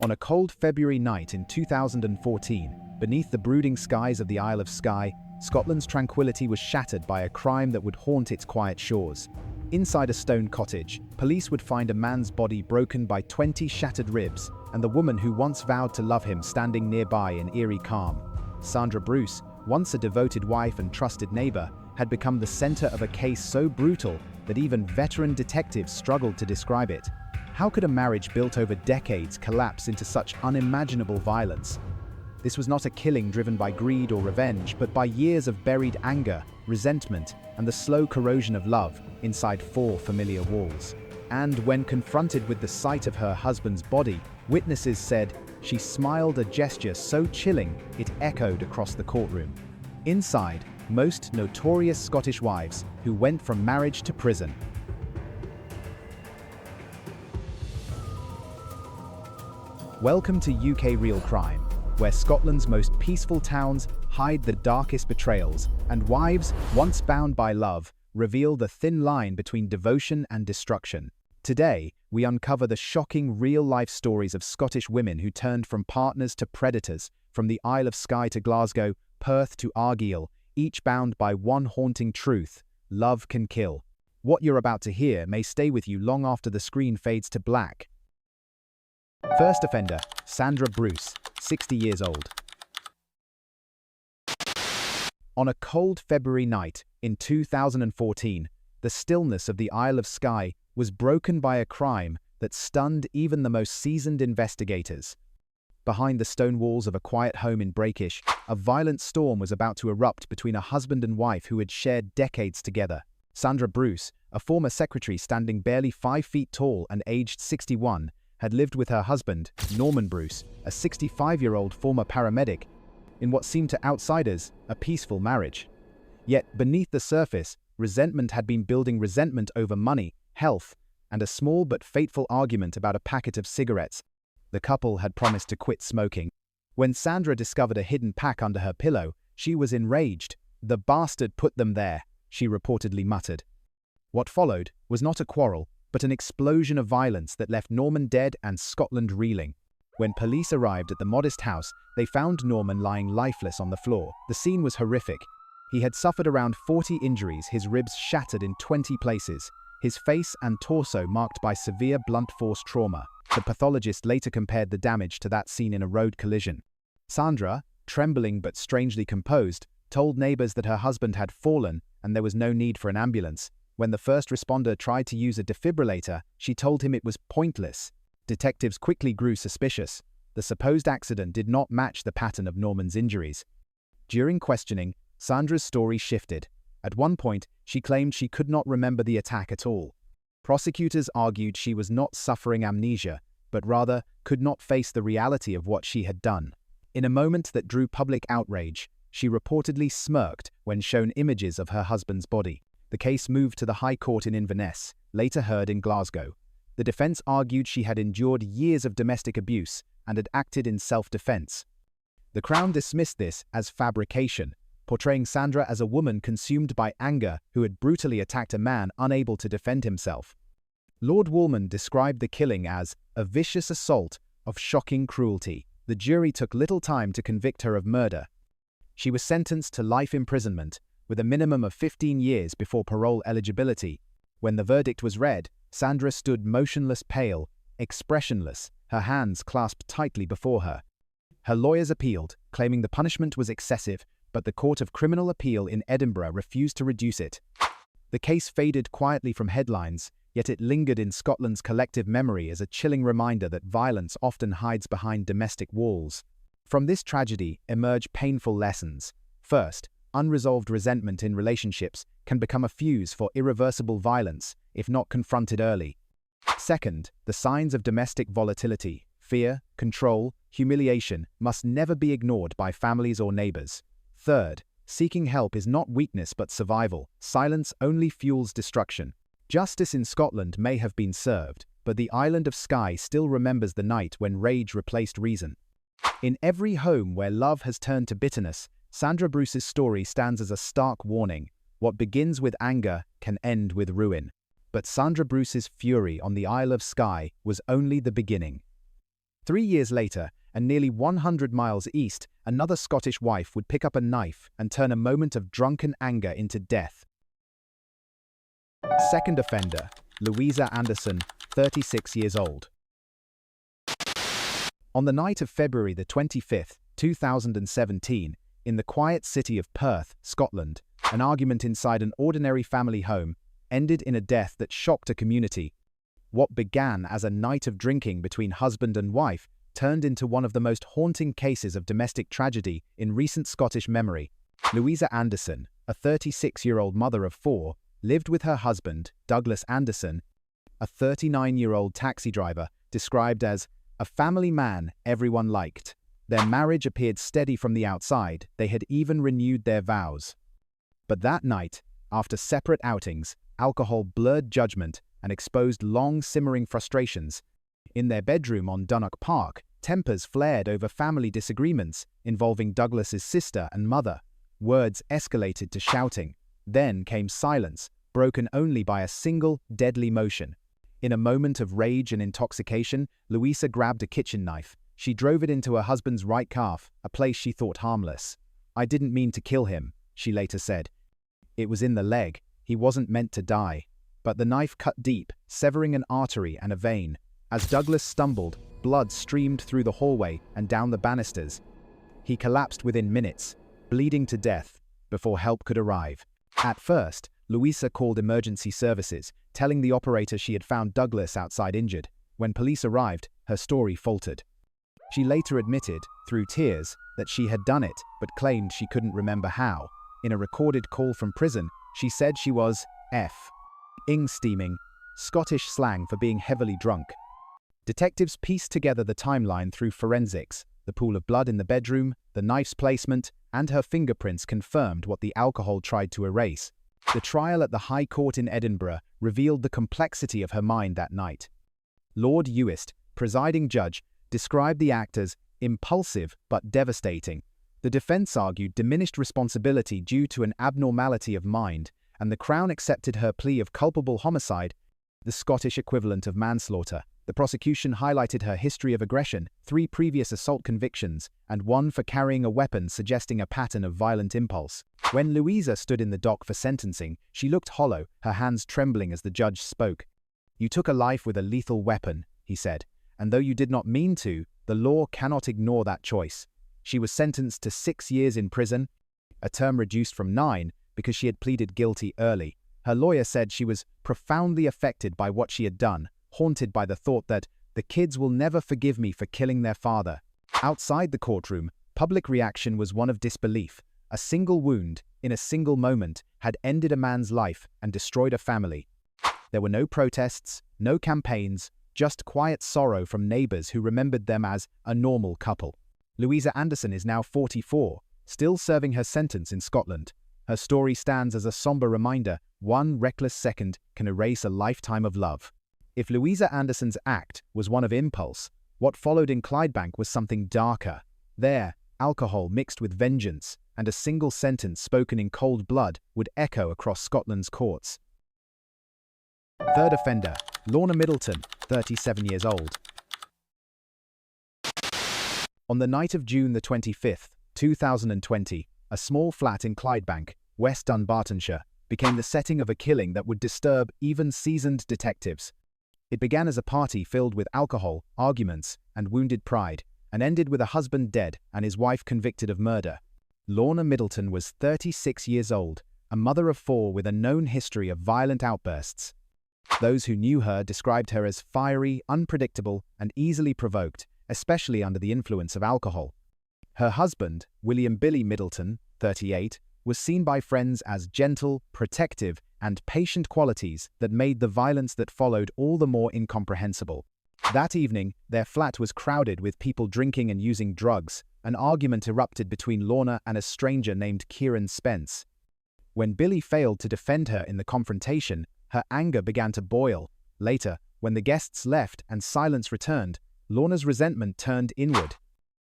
On a cold February night in 2014, beneath the brooding skies of the Isle of Skye, Scotland's tranquility was shattered by a crime that would haunt its quiet shores. Inside a stone cottage, police would find a man's body broken by 20 shattered ribs, and the woman who once vowed to love him standing nearby in eerie calm. Sandra Bruce, once a devoted wife and trusted neighbor, had become the center of a case so brutal that even veteran detectives struggled to describe it. How could a marriage built over decades collapse into such unimaginable violence? This was not a killing driven by greed or revenge, but by years of buried anger, resentment, and the slow corrosion of love inside four familiar walls. And when confronted with the sight of her husband's body, witnesses said she smiled, a gesture so chilling it echoed across the courtroom. Inside, most notorious Scottish wives who went from marriage to prison. Welcome to UK Real Crime, where Scotland's most peaceful towns hide the darkest betrayals, and wives, once bound by love, reveal the thin line between devotion and destruction. Today, we uncover the shocking real-life stories of Scottish women who turned from partners to predators, from the Isle of Skye to Glasgow, Perth to Argyll, each bound by one haunting truth: love can kill. What you're about to hear may stay with you long after the screen fades to black. First offender, Sandra Bruce, 60 years old. On a cold February night in 2014, the stillness of the Isle of Skye was broken by a crime that stunned even the most seasoned investigators. Behind the stone walls of a quiet home in Breakish, a violent storm was about to erupt between a husband and wife who had shared decades together. Sandra Bruce, a former secretary standing barely 5 feet tall and aged 61, had lived with her husband, Norman Bruce, a 65-year-old former paramedic, in what seemed to outsiders a peaceful marriage. Yet beneath the surface, resentment had been building, resentment over money, health, and a small but fateful argument about a packet of cigarettes. The couple had promised to quit smoking. When Sandra discovered a hidden pack under her pillow, she was enraged. "The bastard put them there," she reportedly muttered. What followed was not a quarrel, but an explosion of violence that left Norman dead and Scotland reeling. When police arrived at the modest house, they found Norman lying lifeless on the floor. The scene was horrific. He had suffered around 40 injuries, his ribs shattered in 20 places, his face and torso marked by severe blunt force trauma. The pathologist later compared the damage to that seen in a road collision. Sandra, trembling but strangely composed, told neighbors that her husband had fallen and there was no need for an ambulance. When the first responder tried to use a defibrillator, she told him it was pointless. Detectives quickly grew suspicious. The supposed accident did not match the pattern of Norman's injuries. During questioning, Sandra's story shifted. At one point, she claimed she could not remember the attack at all. Prosecutors argued she was not suffering amnesia, but rather could not face the reality of what she had done. In a moment that drew public outrage, she reportedly smirked when shown images of her husband's body. The case moved to the High Court in Inverness, later heard in Glasgow. The defense argued she had endured years of domestic abuse and had acted in self-defense. The Crown dismissed this as fabrication, portraying Sandra as a woman consumed by anger who had brutally attacked a man unable to defend himself. Lord Woolman described the killing as a vicious assault of shocking cruelty. The jury took little time to convict her of murder. She was sentenced to life imprisonment, with a minimum of 15 years before parole eligibility. When the verdict was read, Sandra stood motionless, pale, expressionless, her hands clasped tightly before her. Her lawyers appealed, claiming the punishment was excessive, but the Court of Criminal Appeal in Edinburgh refused to reduce it. The case faded quietly from headlines, yet it lingered in Scotland's collective memory as a chilling reminder that violence often hides behind domestic walls. From this tragedy emerge painful lessons. First, unresolved resentment in relationships can become a fuse for irreversible violence if not confronted early. Second, the signs of domestic volatility, fear, control, humiliation must never be ignored by families or neighbors. Third, seeking help is not weakness but survival. Silence only fuels destruction. Justice in Scotland may have been served, but the island of Skye still remembers the night when rage replaced reason. In every home where love has turned to bitterness, Sandra Bruce's story stands as a stark warning. What begins with anger can end with ruin. But Sandra Bruce's fury on the Isle of Skye was only the beginning. 3 years later, and nearly 100 miles east, another Scottish wife would pick up a knife and turn a moment of drunken anger into death. Second offender, Louisa Anderson, 36 years old. On the night of February the 25th, 2017, in the quiet city of Perth, Scotland, an argument inside an ordinary family home ended in a death that shocked a community. What began as a night of drinking between husband and wife turned into one of the most haunting cases of domestic tragedy in recent Scottish memory. Louisa Anderson, a 36-year-old mother of 4, lived with her husband, Douglas Anderson, a 39-year-old taxi driver, described as a family man everyone liked. Their marriage appeared steady from the outside. They had even renewed their vows. But that night, after separate outings, alcohol blurred judgment and exposed long simmering frustrations. In their bedroom on Dunnock Park, tempers flared over family disagreements involving Douglas's sister and mother. Words escalated to shouting. Then came silence, broken only by a single deadly motion. In a moment of rage and intoxication, Louisa grabbed a kitchen knife. She drove it into her husband's right calf, a place she thought harmless. "I didn't mean to kill him," she later said. "It was in the leg. He wasn't meant to die." But the knife cut deep, severing an artery and a vein. As Douglas stumbled, blood streamed through the hallway and down the banisters. He collapsed within minutes, bleeding to death, before help could arrive. At first, Louisa called emergency services, telling the operator she had found Douglas outside injured. When police arrived, her story faltered. She later admitted, through tears, that she had done it, but claimed she couldn't remember how. In a recorded call from prison, she said she was ing steaming, Scottish slang for being heavily drunk. Detectives pieced together the timeline through forensics. The pool of blood in the bedroom, the knife's placement, and her fingerprints confirmed what the alcohol tried to erase. The trial at the High Court in Edinburgh revealed the complexity of her mind that night. Lord Uist, presiding judge, described the act as impulsive but devastating. The defense argued diminished responsibility due to an abnormality of mind, and the Crown accepted her plea of culpable homicide, the Scottish equivalent of manslaughter. The prosecution highlighted her history of aggression, 3 previous assault convictions, and 1 for carrying a weapon, suggesting a pattern of violent impulse. When Louisa stood in the dock for sentencing, she looked hollow, her hands trembling as the judge spoke. "You took a life with a lethal weapon," he said, "and though you did not mean to, the law cannot ignore that choice." She was sentenced to 6 years in prison, a term reduced from 9 because she had pleaded guilty early. Her lawyer said she was profoundly affected by what she had done, haunted by the thought that the kids will never forgive me for killing their father. Outside the courtroom, public reaction was one of disbelief. A single wound, in a single moment, had ended a man's life and destroyed a family. There were no protests, no campaigns, just quiet sorrow from neighbors who remembered them as a normal couple. Louisa Anderson is now 44, still serving her sentence in Scotland. Her story stands as a somber reminder: one reckless second can erase a lifetime of love. If Louisa Anderson's act was one of impulse, what followed in Clydebank was something darker. There, alcohol mixed with vengeance, and a single sentence spoken in cold blood would echo across Scotland's courts. Third offender, Lorna Middleton, 37 years old. On the night of June the 25th, 2020, a small flat in Clydebank, West Dunbartonshire, became the setting of a killing that would disturb even seasoned detectives. It began as a party filled with alcohol, arguments, and wounded pride, and ended with a husband dead and his wife convicted of murder. Lorna Middleton was 36 years old, a mother of 4 with a known history of violent outbursts. Those who knew her described her as fiery, unpredictable, and easily provoked, especially under the influence of alcohol. Her husband, William Billy Middleton, 38, was seen by friends as gentle, protective, and patient qualities that made the violence that followed all the more incomprehensible. That evening, their flat was crowded with people drinking and using drugs. An argument erupted between Lorna and a stranger named Kieran Spence. When Billy failed to defend her in the confrontation, her anger began to boil. Later, when the guests left and silence returned, Lorna's resentment turned inward.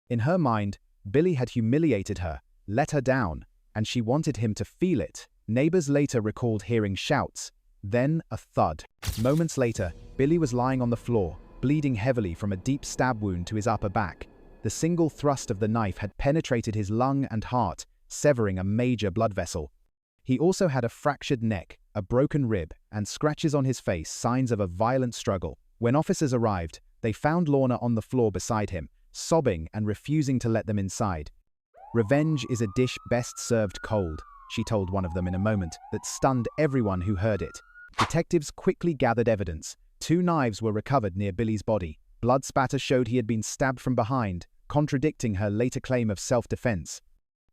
In her mind, Billy had humiliated her, let her down, and she wanted him to feel it. Neighbors later recalled hearing shouts, then a thud. Moments later, Billy was lying on the floor, bleeding heavily from a deep stab wound to his upper back. The single thrust of the knife had penetrated his lung and heart, severing a major blood vessel. He also had a fractured neck, a broken rib, and scratches on his face, signs of a violent struggle. When officers arrived, they found Lorna on the floor beside him, sobbing and refusing to let them inside. "Revenge is a dish best served cold," she told one of them in a moment that stunned everyone who heard it. Detectives quickly gathered evidence. 2 knives were recovered near Billy's body. Blood spatter showed he had been stabbed from behind, contradicting her later claim of self-defense.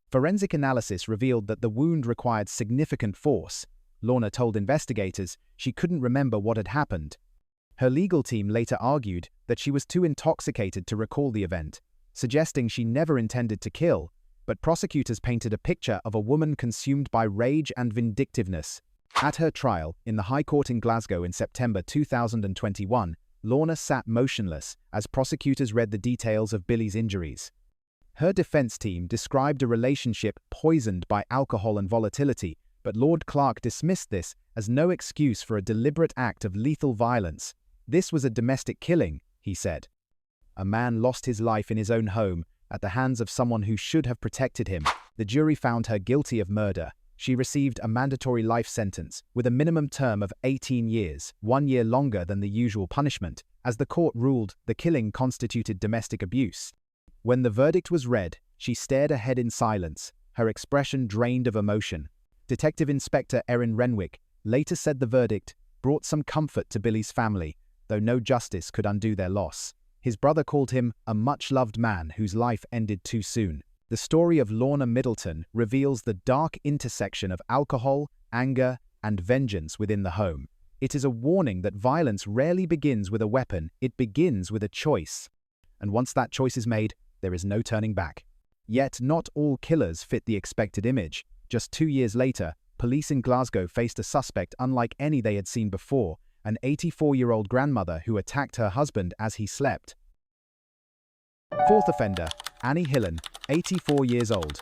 Forensic analysis revealed that the wound required significant force. Lorna told investigators she couldn't remember what had happened. Her legal team later argued that she was too intoxicated to recall the event, suggesting she never intended to kill, but prosecutors painted a picture of a woman consumed by rage and vindictiveness. At her trial in the High Court in Glasgow in September 2021, Lorna sat motionless as prosecutors read the details of Billy's injuries. Her defense team described a relationship poisoned by alcohol and volatility, but Lord Clark dismissed this as no excuse for a deliberate act of lethal violence. "This was a domestic killing," he said. "A man lost his life in his own home at the hands of someone who should have protected him." The jury found her guilty of murder. She received a mandatory life sentence with a minimum term of 18 years, 1 year longer than the usual punishment, as the court ruled the killing constituted domestic abuse. When the verdict was read, she stared ahead in silence, her expression drained of emotion. Detective Inspector Erin Renwick later said the verdict brought some comfort to Billy's family, though no justice could undo their loss. His brother called him a much-loved man whose life ended too soon. The story of Lorna Middleton reveals the dark intersection of alcohol, anger, and vengeance within the home. It is a warning that violence rarely begins with a weapon, it begins with a choice. And once that choice is made, there is no turning back. Yet not all killers fit the expected image. Just 2 years later, police in Glasgow faced a suspect unlike any they had seen before, an 84-year-old grandmother who attacked her husband as he slept. Fourth offender, Annie Hillen, 84 years old.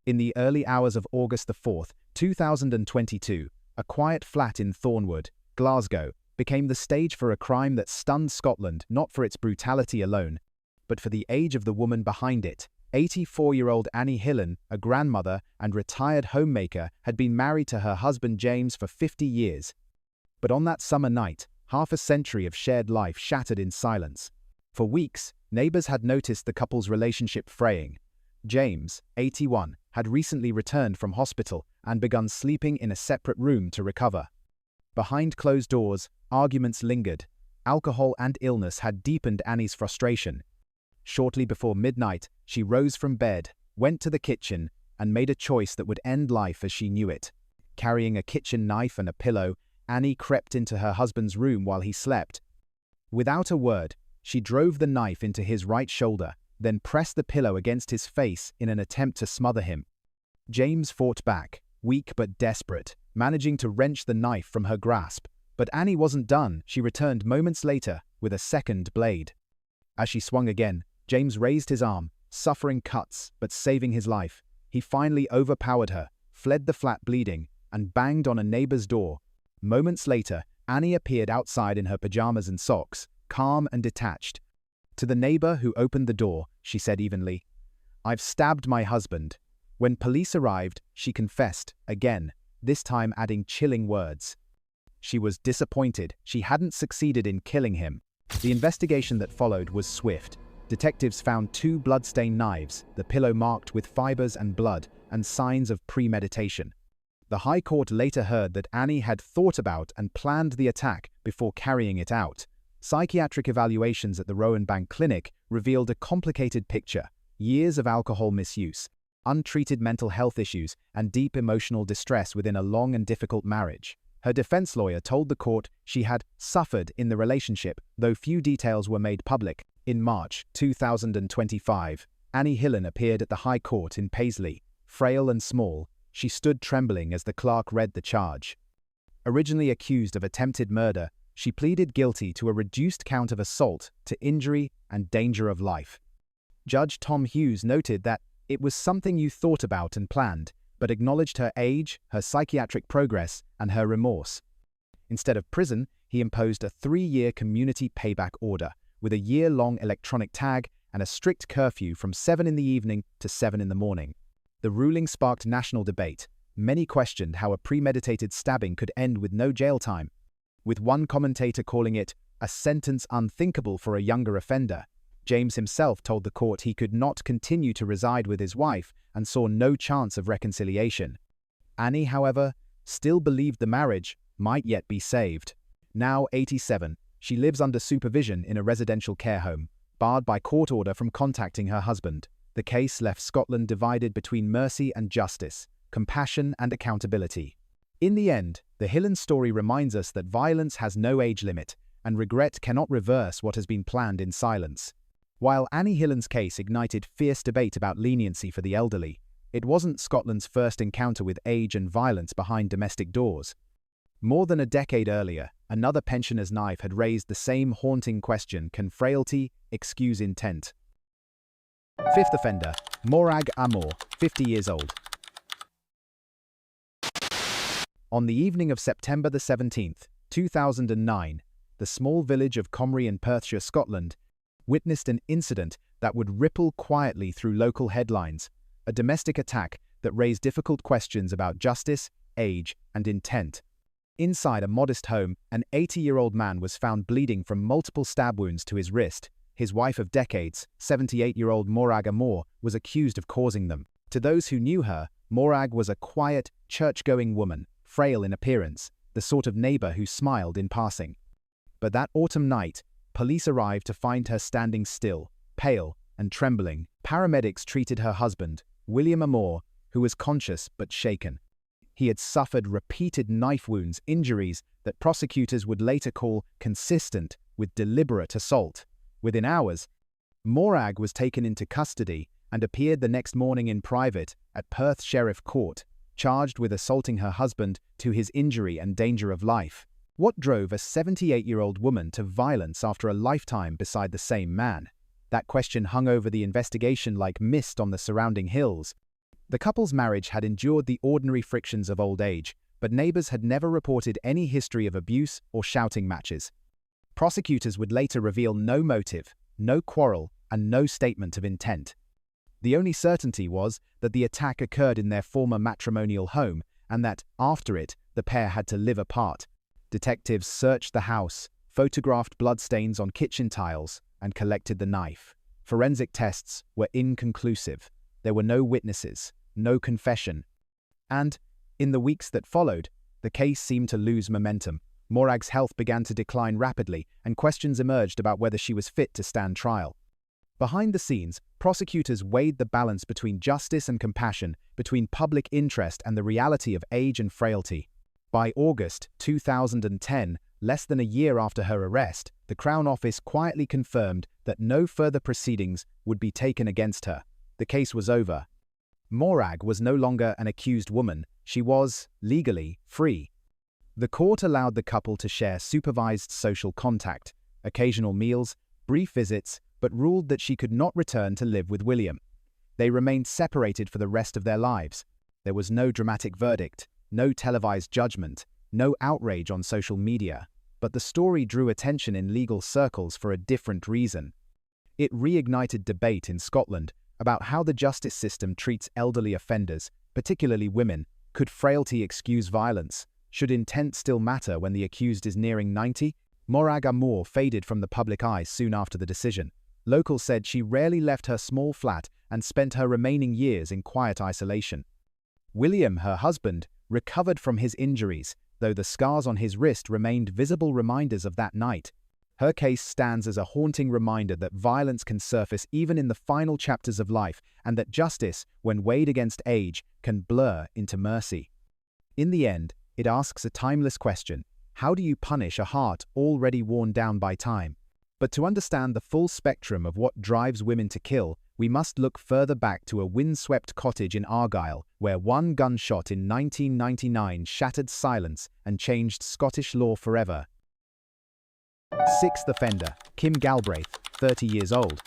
In the early hours of August 4, 2022, a quiet flat in Thornwood, Glasgow, became the stage for a crime that stunned Scotland not for its brutality alone, but for the age of the woman behind it. 84-year-old Annie Hillen, a grandmother and retired homemaker, had been married to her husband James for 50 years. But on that summer night, half a century of shared life shattered in silence. For weeks, neighbors had noticed the couple's relationship fraying. James, 81, had recently returned from hospital and begun sleeping in a separate room to recover. Behind closed doors, arguments lingered. Alcohol and illness had deepened Annie's frustration. Shortly before midnight, she rose from bed, went to the kitchen, and made a choice that would end life as she knew it. Carrying a kitchen knife and a pillow, Annie crept into her husband's room while he slept. Without a word, she drove the knife into his right shoulder, then pressed the pillow against his face in an attempt to smother him. James fought back, weak but desperate, managing to wrench the knife from her grasp. But Annie wasn't done. She returned moments later with a second blade. As she swung again, James raised his arm, suffering cuts but saving his life. He finally overpowered her, fled the flat bleeding, and banged on a neighbor's door. Moments later, Annie appeared outside in her pajamas and socks, calm and detached. To the neighbor who opened the door, she said evenly, "I've stabbed my husband." When police arrived, she confessed, again, this time adding chilling words. She was disappointed she hadn't succeeded in killing him. The investigation that followed was swift. Detectives found 2 blood-stained knives, the pillow marked with fibers and blood, and signs of premeditation. The High Court later heard that Annie had thought about and planned the attack before carrying it out. Psychiatric evaluations at the Rowan Bank Clinic revealed a complicated picture: years of alcohol misuse, untreated mental health issues, and deep emotional distress within a long and difficult marriage. Her defense lawyer told the court she had suffered in the relationship, though few details were made public. In March 2025, Annie Hillen appeared at the High Court in Paisley. Frail and small, she stood trembling as the clerk read the charge. Originally accused of attempted murder, she pleaded guilty to a reduced count of assault to injury and danger of life. Judge Tom Hughes noted that it was something you thought about and planned, but acknowledged her age, her psychiatric progress, and her remorse. Instead of prison, he imposed a 3-year community payback order with a year-long electronic tag and a strict curfew from 7 in the evening to 7 in the morning. The ruling sparked national debate. Many questioned how a premeditated stabbing could end with no jail time, with one commentator calling it a sentence unthinkable for a younger offender. James himself told the court he could not continue to reside with his wife and saw no chance of reconciliation. Annie, however, still believed the marriage might yet be saved. Now 87, she lives under supervision in a residential care home, barred by court order from contacting her husband. The case left Scotland divided between mercy and justice, compassion and accountability. In the end, the Hillen story reminds us that violence has no age limit, and regret cannot reverse what has been planned in silence. While Annie Hillen's case ignited fierce debate about leniency for the elderly, it wasn't Scotland's first encounter with age and violence behind domestic doors. More than a decade earlier, another pensioner's knife had raised the same haunting question: can frailty excuse intent? Fifth offender, Morag Amour, 50 years old. On the evening of September the 17th, 2009, the small village of Comrie in Perthshire, Scotland, witnessed an incident that would ripple quietly through local headlines, a domestic attack that raised difficult questions about justice, age, and intent. Inside a modest home, an 80-year-old man was found bleeding from multiple stab wounds to his wrist. His wife of decades, 78-year-old Morag Amour, was accused of causing them. To those who knew her, Morag was a quiet, church-going woman, frail in appearance, the sort of neighbor who smiled in passing. But that autumn night, police arrived to find her standing still, pale and trembling. Paramedics treated her husband, William Amour, who was conscious but shaken. He had suffered repeated knife wounds, injuries that prosecutors would later call consistent with deliberate assault. Within hours, Morag was taken into custody and appeared the next morning in private at Perth Sheriff Court, charged with assaulting her husband to his injury and danger of life. What drove a 78-year-old woman to violence after a lifetime beside the same man? That question hung over the investigation like mist on the surrounding hills. The couple's marriage had endured the ordinary frictions of old age, but neighbors had never reported any history of abuse or shouting matches. Prosecutors would later reveal no motive, no quarrel, and no statement of intent. The only certainty was that the attack occurred in their former matrimonial home and that, after it, the pair had to live apart. Detectives searched the house, photographed bloodstains on kitchen tiles, and collected the knife. Forensic tests were inconclusive. There were no witnesses, no confession. And, in the weeks that followed, the case seemed to lose momentum. Morag's health began to decline rapidly, and questions emerged about whether she was fit to stand trial. Behind the scenes, prosecutors weighed the balance between justice and compassion, between public interest and the reality of age and frailty. By August 2010, less than a year after her arrest, the Crown Office quietly confirmed that no further proceedings would be taken against her. The case was over. Morag was no longer an accused woman. She was, legally, free. The court allowed the couple to share supervised social contact, occasional meals, brief visits, but ruled that she could not return to live with William. They remained separated for the rest of their lives. There was no dramatic verdict, no televised judgment, no outrage on social media. But the story drew attention in legal circles for a different reason. It reignited debate in Scotland about how the justice system treats elderly offenders, particularly women. Could frailty excuse violence? Should intent still matter when the accused is nearing 90? Morag Amour faded from the public eye soon after the decision. Locals said she rarely left her small flat and spent her remaining years in quiet isolation. William, her husband, recovered from his injuries, though the scars on his wrist remained visible reminders of that night. Her case stands as a haunting reminder that violence can surface even in the final chapters of life, and that justice, when weighed against age, can blur into mercy. In the end, it asks a timeless question: how do you punish a heart already worn down by time? But to understand the full spectrum of what drives women to kill, we must look further back to a windswept cottage in Argyll, where one gunshot in 1999 shattered silence and changed Scottish law forever. Sixth offender, Kim Galbraith, 30 years old.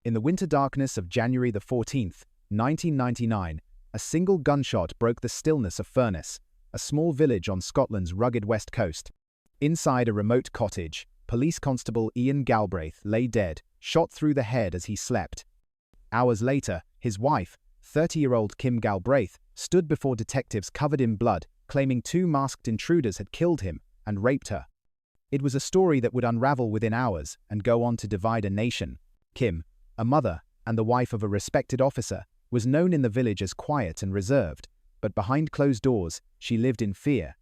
In the winter darkness of January the 14th, 1999, a single gunshot broke the stillness of Furness. a small village on Scotland's rugged west coast. Inside a remote cottage, police constable Ian Galbraith lay dead, shot through the head as he slept. Hours later, his wife, 30-year-old Kim Galbraith, stood before detectives covered in blood, claiming two masked intruders had killed him and raped her. It was a story that would unravel within hours and go on to divide a nation. Kim, a mother and the wife of a respected officer, was known in the village as quiet and reserved, but behind closed doors, she lived in fear.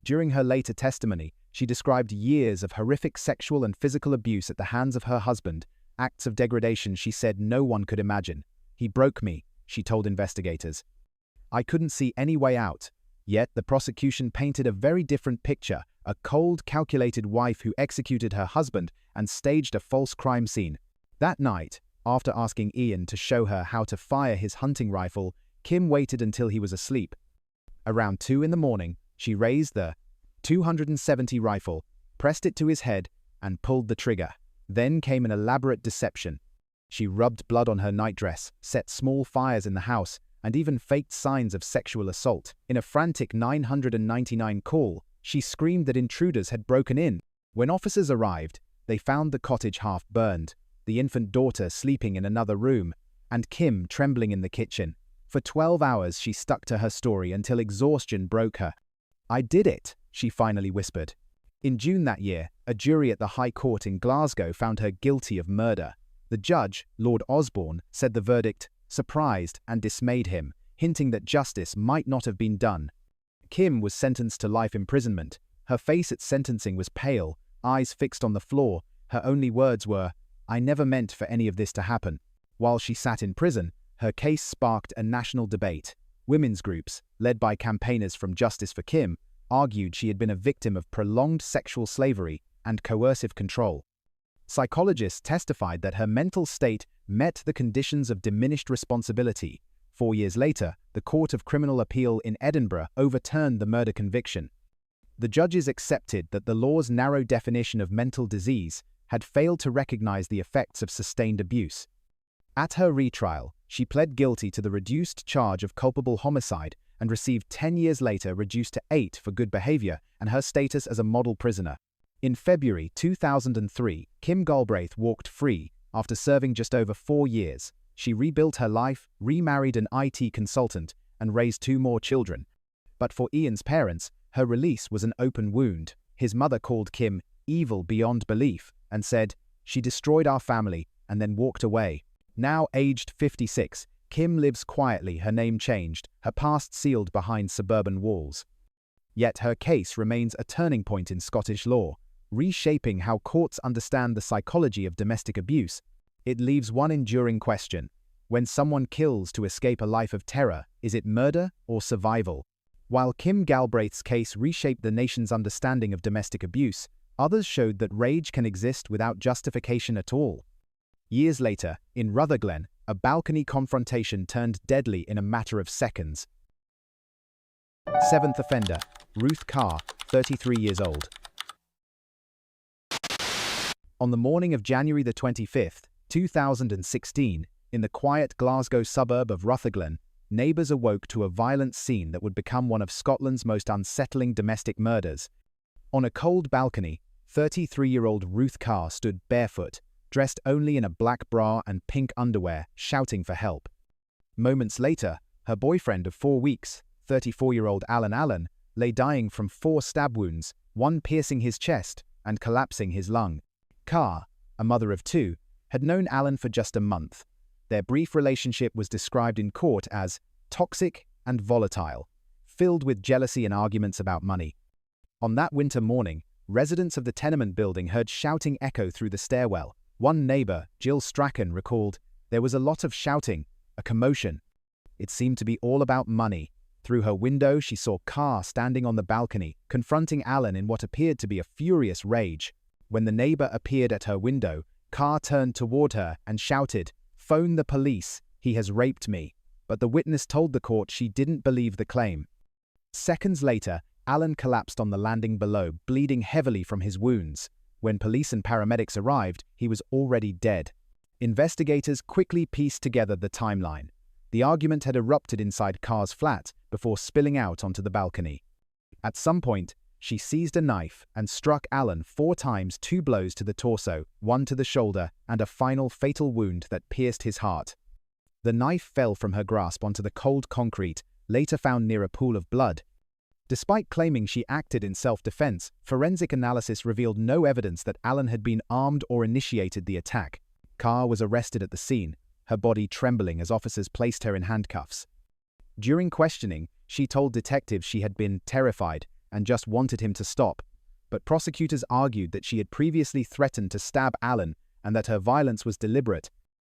During her later testimony, she described years of horrific sexual and physical abuse at the hands of her husband, acts of degradation she said no one could imagine. "He broke me," she told investigators. "I couldn't see any way out." Yet the prosecution painted a very different picture, a cold, calculated wife who executed her husband and staged a false crime scene. That night, after asking Ian to show her how to fire his hunting rifle, Kim waited until he was asleep. Around 2 in the morning, she raised the .270 rifle, pressed it to his head, and pulled the trigger. Then came an elaborate deception. She rubbed blood on her nightdress, set small fires in the house, and even faked signs of sexual assault. In a frantic 999 call, she screamed that intruders had broken in. When officers arrived, they found the cottage half burned, the infant daughter sleeping in another room, and Kim trembling in the kitchen. For 12 hours she stuck to her story until exhaustion broke her. "I did it," she finally whispered. In June that year, a jury at the High Court in Glasgow found her guilty of murder. The judge, Lord Osborne, said the verdict surprised and dismayed him, hinting that justice might not have been done. Kim was sentenced to life imprisonment. Her face at sentencing was pale, eyes fixed on the floor. Her only words were, "I never meant for any of this to happen." While she sat in prison, her case sparked a national debate. Women's groups, led by campaigners from Justice for Kim, argued she had been a victim of prolonged sexual slavery and coercive control. Psychologists testified that her mental state met the conditions of diminished responsibility. 4 years later, the Court of Criminal Appeal in Edinburgh overturned the murder conviction. The judges accepted that the law's narrow definition of mental disease had failed to recognize the effects of sustained abuse. At her retrial, she pled guilty to the reduced charge of culpable homicide and received 10 years later reduced to 8 for good behavior and her status as a model prisoner. In February 2003, Kim Galbraith walked free after serving just over 4 years. She rebuilt her life, remarried an IT consultant, and raised 2 more children. But for Ian's parents, her release was an open wound. His mother called Kim evil beyond belief and said, "She destroyed our family," and then walked away. Now aged 56, Kim lives quietly, her name changed, her past sealed behind suburban walls. Yet her case remains a turning point in Scottish law, reshaping how courts understand the psychology of domestic abuse. It leaves one enduring question. When someone kills to escape a life of terror, is it murder or survival? While Kim Galbraith's case reshaped the nation's understanding of domestic abuse, others showed that rage can exist without justification at all. Years later, in Rutherglen, a balcony confrontation turned deadly in a matter of seconds. 7th offender, Ruth Carr, 33 years old. On the morning of January the 25th, 2016, in the quiet Glasgow suburb of Rutherglen, neighbours awoke to a violent scene that would become one of Scotland's most unsettling domestic murders. On a cold balcony, 33-year-old Ruth Carr stood barefoot, dressed only in a black bra and pink underwear, shouting for help. Moments later, her boyfriend of 4 weeks, 34-year-old Alan Allen, lay dying from 4 stab wounds, one piercing his chest and collapsing his lung. Carr, a mother of 2, had known Alan for just a month. Their brief relationship was described in court as toxic and volatile, filled with jealousy and arguments about money. On that winter morning, residents of the tenement building heard shouting echo through the stairwell. One neighbor, Jill Strachan, recalled, "There was a lot of shouting, a commotion. It seemed to be all about money." Through her window, she saw Carr standing on the balcony, confronting Alan in what appeared to be a furious rage. When the neighbor appeared at her window, Carr turned toward her and shouted, "Phone the police, he has raped me." But the witness told the court she didn't believe the claim. Seconds later, Alan collapsed on the landing below, bleeding heavily from his wounds. When police and paramedics arrived, he was already dead. Investigators quickly pieced together the timeline. The argument had erupted inside Carr's flat before spilling out onto the balcony. At some point, she seized a knife and struck Allen 4 times, 2 blows to the torso, 1 to the shoulder, and a final fatal wound that pierced his heart. The knife fell from her grasp onto the cold concrete, later found near a pool of blood. Despite claiming she acted in self-defense, forensic analysis revealed no evidence that Allen had been armed or initiated the attack. Carr was arrested at the scene, her body trembling as officers placed her in handcuffs. During questioning, she told detectives she had been terrified and just wanted him to stop, but prosecutors argued that she had previously threatened to stab Allen and that her violence was deliberate,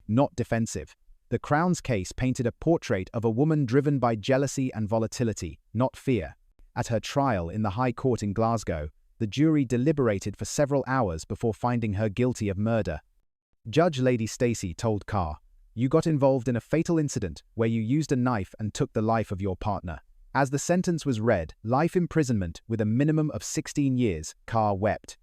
not defensive. The Crown's case painted a portrait of a woman driven by jealousy and volatility, not fear. At her trial in the High Court in Glasgow, the jury deliberated for several hours before finding her guilty of murder. Judge Lady Stacey told Carr, "You got involved in a fatal incident where you used a knife and took the life of your partner." As the sentence was read, life imprisonment with a minimum of 16 years, Carr wept,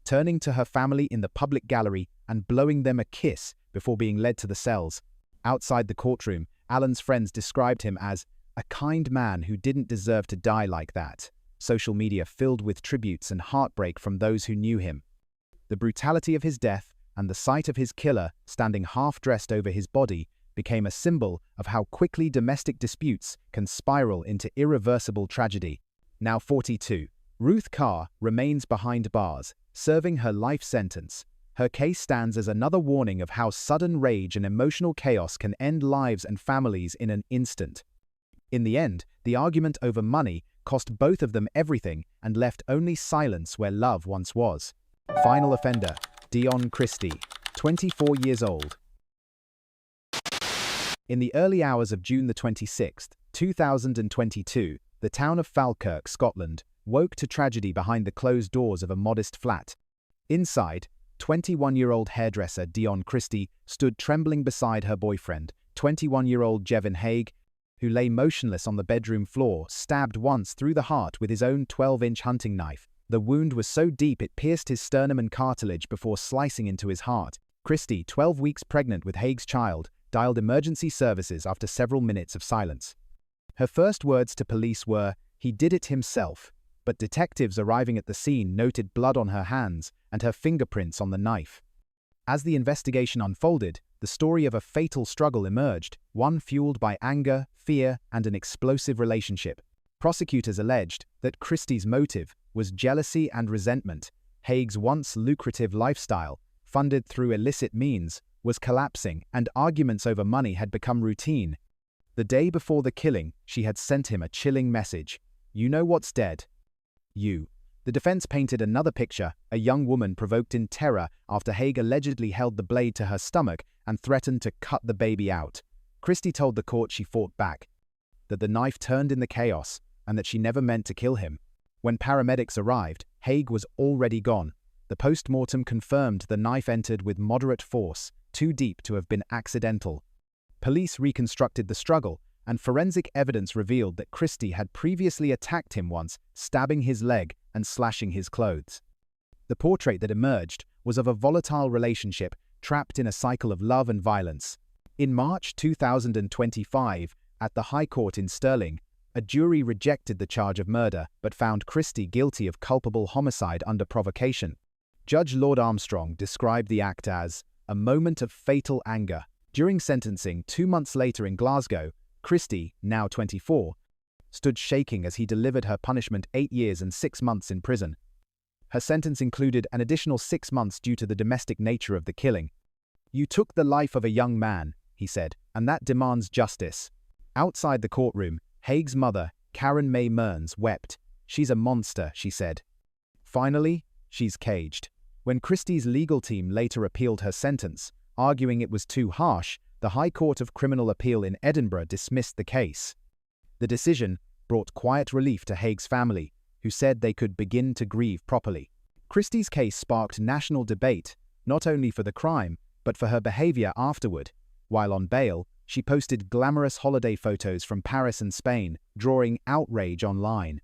turning to her family in the public gallery and blowing them a kiss before being led to the cells. Outside the courtroom, Allen's friends described him as a kind man who didn't deserve to die like that. Social media filled with tributes and heartbreak from those who knew him. The brutality of his death and the sight of his killer standing half-dressed over his body became a symbol of how quickly domestic disputes can spiral into irreversible tragedy. Now 42, Ruth Carr remains behind bars, serving her life sentence. Her case stands as another warning of how sudden rage and emotional chaos can end lives and families in an instant. In the end, the argument over money cost both of them everything and left only silence where love once was. Final offender, Dionne Christie, 24 years old. In the early hours of June 26, 2022, the town of Falkirk, Scotland, woke to tragedy behind the closed doors of a modest flat. Inside, 21-year-old hairdresser Dionne Christie stood trembling beside her boyfriend, 21-year-old Jevin Haig, who lay motionless on the bedroom floor, stabbed once through the heart with his own 12-inch hunting knife. The wound was so deep it pierced his sternum and cartilage before slicing into his heart. Christie, 12 weeks pregnant with Haig's child, dialed emergency services after several minutes of silence. Her first words to police were, "He did it himself," but detectives arriving at the scene noted blood on her hands and her fingerprints on the knife. As the investigation unfolded, the story of a fatal struggle emerged, one fueled by anger, fear, and an explosive relationship. Prosecutors alleged that Christie's motive was jealousy and resentment. Haig's once lucrative lifestyle, funded through illicit means, was collapsing, and arguments over money had become routine. The day before the killing, she had sent him a chilling message. "You know what's dead? You." The defense painted another picture, a young woman provoked in terror after Haig allegedly held the blade to her stomach and threatened to cut the baby out. Christie told the court she fought back, that the knife turned in the chaos, and that she never meant to kill him. When paramedics arrived, Haig was already gone. The post-mortem confirmed the knife entered with moderate force, too deep to have been accidental. Police reconstructed the struggle, and forensic evidence revealed that Christie had previously attacked him once, stabbing his leg and slashing his clothes. The portrait that emerged was of a volatile relationship trapped in a cycle of love and violence. In March 2025, at the High Court in Stirling, a jury rejected the charge of murder but found Christie guilty of culpable homicide under provocation. Judge Lord Armstrong described the act as a moment of fatal anger. During sentencing 2 months later in Glasgow, Christie, now 24, stood shaking as he delivered her punishment, 8 years and 6 months in prison. Her sentence included an additional 6 months due to the domestic nature of the killing. "You took the life of a young man," he said, "and that demands justice." Outside the courtroom, Haig's mother, Karen May Mearns, wept. "She's a monster," she said. Finally, she's caged. When Christie's legal team later appealed her sentence, arguing it was too harsh, the High Court of Criminal Appeal in Edinburgh dismissed the case. The decision brought quiet relief to Haig's family, who said they could begin to grieve properly. Christie's case sparked national debate, not only for the crime, but for her behavior afterward. While on bail, she posted glamorous holiday photos from Paris and Spain, drawing outrage online.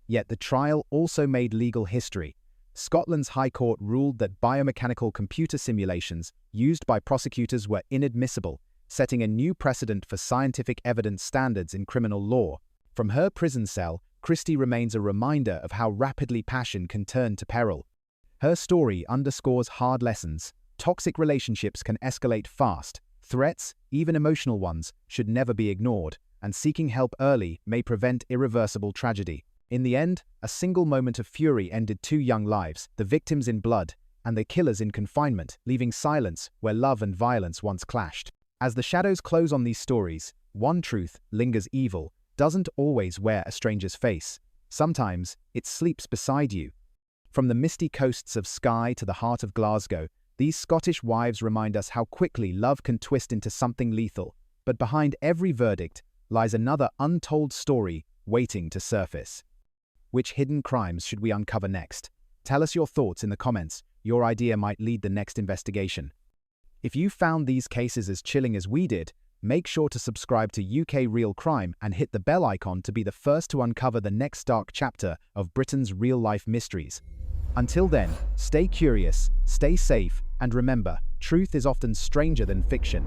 Yet the trial also made legal history. Scotland's High Court ruled that biomechanical computer simulations used by prosecutors were inadmissible, setting a new precedent for scientific evidence standards in criminal law. From her prison cell, Christie remains a reminder of how rapidly passion can turn to peril. Her story underscores hard lessons. Toxic relationships can escalate fast. Threats, even emotional ones, should never be ignored, and seeking help early may prevent irreversible tragedy. In the end, a single moment of fury ended 2 young lives, the victims in blood and the killers in confinement, leaving silence where love and violence once clashed. As the shadows close on these stories, one truth lingers: evil doesn't always wear a stranger's face. Sometimes it sleeps beside you. From the misty coasts of Skye to the heart of Glasgow, these Scottish wives remind us how quickly love can twist into something lethal. But behind every verdict lies another untold story waiting to surface. Which hidden crimes should we uncover next? Tell us your thoughts in the comments. Your idea might lead the next investigation. If you found these cases as chilling as we did, make sure to subscribe to UK Real Crime and hit the bell icon to be the first to uncover the next dark chapter of Britain's real-life mysteries. Until then, stay curious, stay safe, and remember, truth is often stranger than fiction.